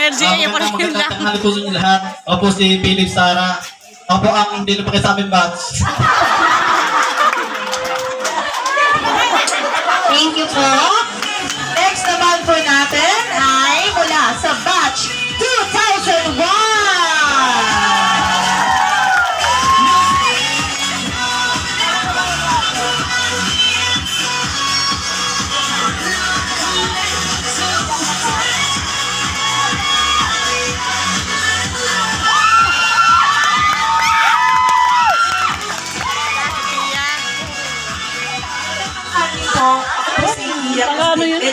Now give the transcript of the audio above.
energy niya pa rin lang. Magandang po sa inyo lahat. Ako po si Philip Sara. Ako po ang hindi lumaki sa aming batch. Thank you po. Next naman po natin ay mula sa batch 2001. Ako po si